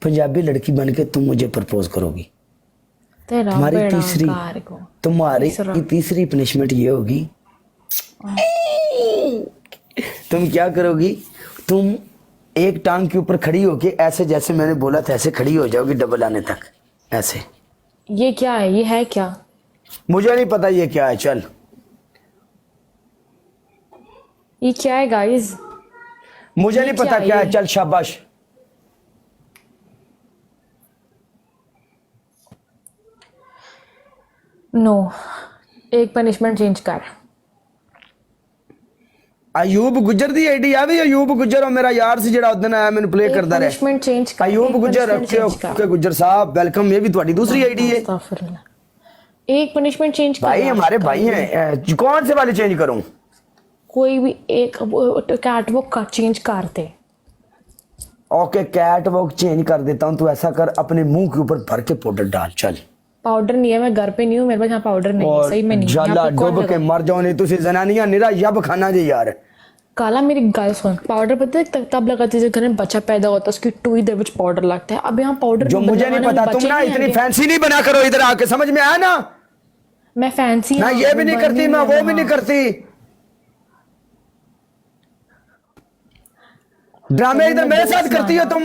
पंजाबी लड़की बन के तुम मुझे प्रपोज करोगी, तेरा तुम्हारी बेड़ा तीसरी कार को तुम्हारी तीसरा। तीसरी पनिशमेंट ये होगी, तुम क्या करोगी, तुम एक टांग के ऊपर खड़ी होके ऐसे जैसे मैंने बोला था ऐसे खड़ी हो जाओगी डबल आने तक ऐसे। ये क्या है, ये है क्या? मुझे नहीं पता ये क्या है, चल ये क्या है गाइस? मुझे ये नहीं पता क्या क्या है, है? चल शाबाश। नो, एक पनिशमेंट चेंज कर। अयूब गुजर दी आईडी आ भी, अयूब गुजर और मेरा यार से जेड़ा उदन आया मैंने प्ले करदा रहा। पनिशमेंट चेंज कर। अयूब एक गुजर punishment ओके change कर। ओके गुजर साहब वेलकम, ये भी तुम्हारी दूसरी आईडी है अस्तगफिरुल्लाह। एक पनिशमेंट चेंज कर भाई, यार। हमारे भाई हैं। कौन से वाले चेंज करूं? कोई भी एक कैटवॉक का चेंज कर दे। ओके कैट वॉक चेंज कर देता हूं, तू ऐसा कर अपने मुंह के ऊपर भर के पाउडर डाल, चल। पाउडर नहीं है, मैं घर पे नहीं हूँ, मेरे पास यहाँ पाउडर नहीं है, और सही में नहीं है। जाला यहाँ पे कौन डुब के लगा? मर जाओ, नहीं तुसी जनानियां निरा यब खाना जी यार। काला मेरी गल सुन, पाउडर पता है तब लगाते जब घर में बच्चा पैदा होता है, उसकी टूई दे विच पाउडर लगता है। अब यहाँ पाउडर जो मुझे नहीं पता, तुम ना इतनी फैंसी नहीं बना करो, इधर आके समझ में आया ना। मैं फैंसी ना ये भी नहीं करती, मैं वो भी नहीं करती, ड्रामे इधर मेरे साथ करती हो तुम।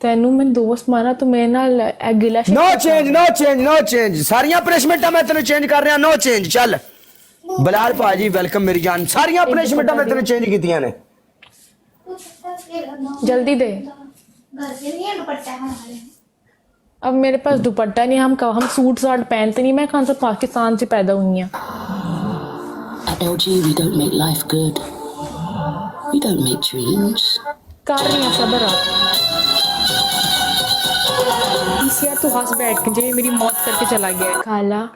तेनू मैं दोस्त माना तो मेरे नाल गिला no change no change no change, सारियां पनिशमेंट मैं तेन चेंज कर रहा, नो चेंज। चल बलाल भाजी वेलकम मेरी जान, सारियां पनिशमेंट मैं तेन चेंज कीतियां ने। जल्दी दे। अब मेरे पास दुपट्टा नहीं, हम सूट साट पहनते नहीं, मैं कहाँ से पाकिस्तान से पैदा हुई हूँ। At LG, we don't make life good. We don't make dreams. कर रही हैं सबर आप। इस यार तू हंस बैठ के जे मेरी मौत करके चला गया है। काला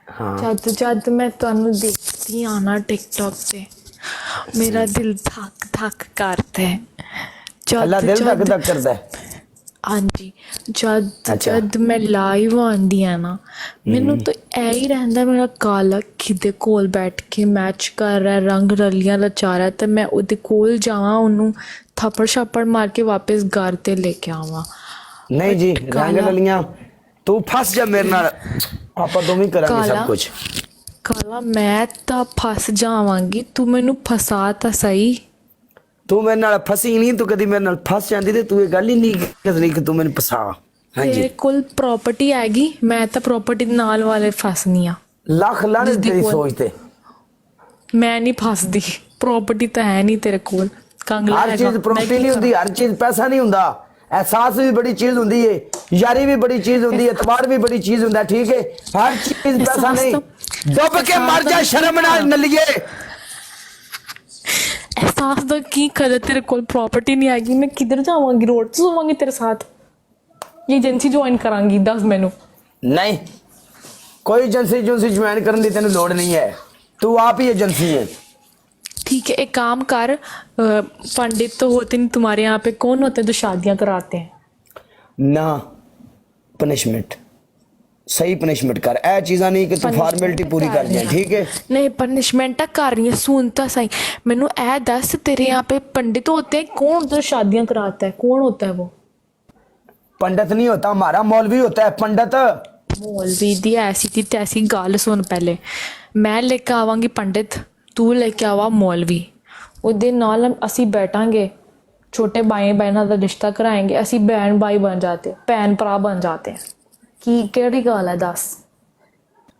हाँ जद मैं तुहानू देखती हाँ ना टिकटॉक पे, मेरा दिल धक धक करता है। अल्लाह दिल धक धक करता है। हाँ जी, जद अच्छा। जद मैं लाइव आंदी है ना, मैनू तो ऐ ही रहंदा मेरा काला किदे कोल बैठ के मैच कर रहा है, रंग रलियां लचा रहा है, ते मैं उहदे कोल जावां, ओनू थप्पड़ छप्पड़ मार के वापस घर ते लेके आवां। नहीं जी रंग ललियां तू फस जा मेरे नाल, आपा दोवें करांगे सब कुछ। काला मैं तां फस जावांगी, तू मैनू फसा तां सही। तू मेरे नाल फसी नहीं, तू कदी मेरे नाल फस जांदी ते तू ये गल ही नहीं करनी कि तू मैनू फसा। हाँ तेरे जी कोल प्रॉपर्टी हैगी, मैं तां प्रॉपर्टी नाल वाले फसनी आ। लाख लाने तेरी सोच ते। मैं नहीं फसदी, प्रॉपर्टी तो है नहीं तेरे कोल। कंगला हर चीज प्रॉपर्टी नहीं होंदी, हर चीज पैसा नहीं होंदा। एहसास भी बड़ी चीज होंदी है, यारी भी बड़ी चीज होंदी है, एतबार भी बड़ी चीज होंदा है, ठीक है। हर चीज पैसा नहीं। डुब के मर जा शर्म नाल नलिए। एहसास दा की कर, तेरे कोल प्रॉपर्टी नहीं आएगी, मैं किधर जावांगी? रोड से सोवांगी तेरे साथ, ये एजेंसी ज्वाइन करांगी? दस मैनू। नहीं कोई एजेंसी जुंसी ज्वाइन करने की तेन लोड़ नहीं है, तू आप ही एजेंसी है। ठीक है, एक काम कर, पंडित तो होते नहीं तुम्हारे यहाँ पे, कौन होते हैं जो शादियां कराते हैं? ना पनिशमेंट सही पनिशमेंट कर, ए चीज़ा नहीं कि तू फॉर्मेलिटी पूरी कर जाए, ठीक है। नहीं पनिशमेंट कर रही है, सुन तो सही मैनू ए दस, तेरे यहाँ पे पंडित होते हैं, कौन होता है शादियां कराता है, कौन होता है वो? पंडित नहीं होता, हमारा मौलवी होता है पंडित। मौलवी दी ऐसी थी तैसी गल सुन, पहले मैं लेके आवांगी पंडित, तू लेके आवा मौलवी, ਉਹਦੇ ਨਾਲ ਅਸੀਂ बैठांगे, छोटे भाई बहनों का रिश्ता कराएंगे, ਅਸੀਂ बहन भाई बन जाते, भैन भरा बन जाते हैं। की केड़ी गल है दस?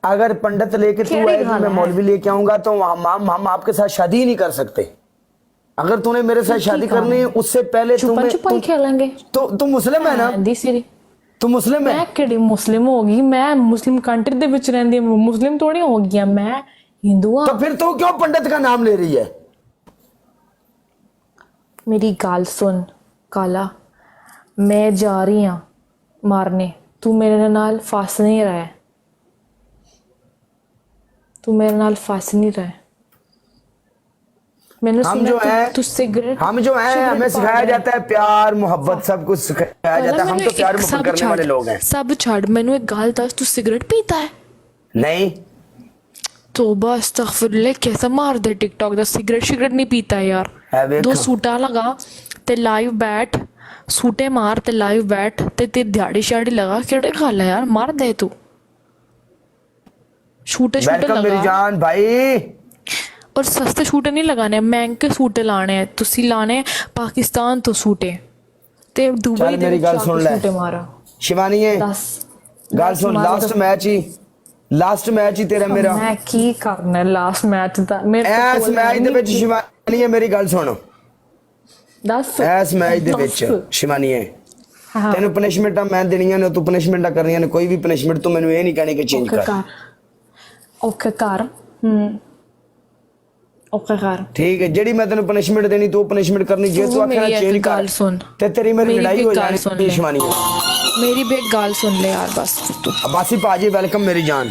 अगर पंडित लेके तू आएगी, मैं मौलवी लेके आऊंगा तो हम आपके साथ शादी ही नहीं कर सकते। अगर तूने मेरे साथ शादी करनी है उससे पहले छुपन छुपन खेलेंगे। तो तू मुस्लिम है ना? दी सिरी तू मुस्लिम है? मैं किहड़ी मुस्लिम होगी, मैं मुस्लिम कंट्री दे विच रहंदी, मुस्लिम थोड़ी हो गई, मैं हिंदू हां। तो फिर तू क्यों पंडित का नाम ले रही है? मेरी गल सुन काला, मैं जा रही हाँ मारने, तू मेरे नाल फस नहीं रहा, तू मेरे नाल फस नहीं रहा। मैंने हम सुना जो है तू सिगरेट, हम जो है हमें सिखाया जाता है प्यार मोहब्बत, सब कुछ सिखाया जाता है। हम तो प्यार मोहब्बत करने वाले लोग हैं। सब छड़, मैनू एक गल दस, तू सिगरेट पीता है? नहीं तौबा अस्तगफिरुल्लाह, कैसा मार दे टिकटॉक दा, सिगरेट शिगरेट नहीं पीता है यार। है, दो सूटा लगा ते लाइव बैठ, सूटे मार ते लाइव बैठ ते दिहाड़ी शाड़ी लगा केड़े गल है यार मार दे तू शूटे शूटे वेलकम मेरी लगा जान भाई। और सस्ते शूटे नहीं लगाने महंगे सूटे लाने हैं तुसी लाने पाकिस्तान तो सूटे ते दुबई चल दे मेरी विच गल आके सुन ले सूटे मारा शिवानी है दस गल सुन लास्ट मैच ही तेरा मेरा मैं की करना लास्ट मैच दा मेरे ਐਸ ਮੈਚ ਦੇ ਵਿੱਚ ਸ਼ਿਵਾਨੀ ਹੈ ਮੇਰੀ ਗੱਲ ਸੁਣ दस ਐਸ ਮੈਚ ਦੇ ਵਿੱਚ ਸ਼ਿਵਾਨੀ ਹੈ हाँ ਤੈਨੂੰ ਪਨਿਸ਼ਮੈਂਟਾਂ ਮੈਂ ਦੇਣੀਆਂ ਨੇ ਤੂੰ ਪਨਿਸ਼ਮੈਂਟਾਂ ਕਰਨੀਆਂ ਨੇ ਕੋਈ ਵੀ ਪਨਿਸ਼ਮੈਂਟ ਤੂੰ ਮੈਨੂੰ ਇਹ ਨਹੀਂ ਕਹਿਣੀ ਕਿ ਚੇਂਜ ਕਰ ओके कर ओके कर ठीक है ਜਿਹੜੀ ਮੈਂ ਤੈਨੂੰ ਪਨਿਸ਼ਮੈਂਟ ਦੇਣੀ ਤੂੰ ਪਨਿਸ਼ਮੈਂਟ ਕਰਨੀ ਜੇ तू ਤੂੰ ਆਖਣਾ मेरी ਚੇਂਜ एक ਕਰ गल सुन ਤੇ ਤੇਰੀ ਮੇਰੀ मेरी ਲੜਾਈ भी ਹੋ एक गल सुन ਜਾਣੀ ले। ਸ਼ਿਵਾਨੀ मेरी भी एक गाल सुन ले यार बस तू अब्बासी पाजी वेलकम मेरी जान।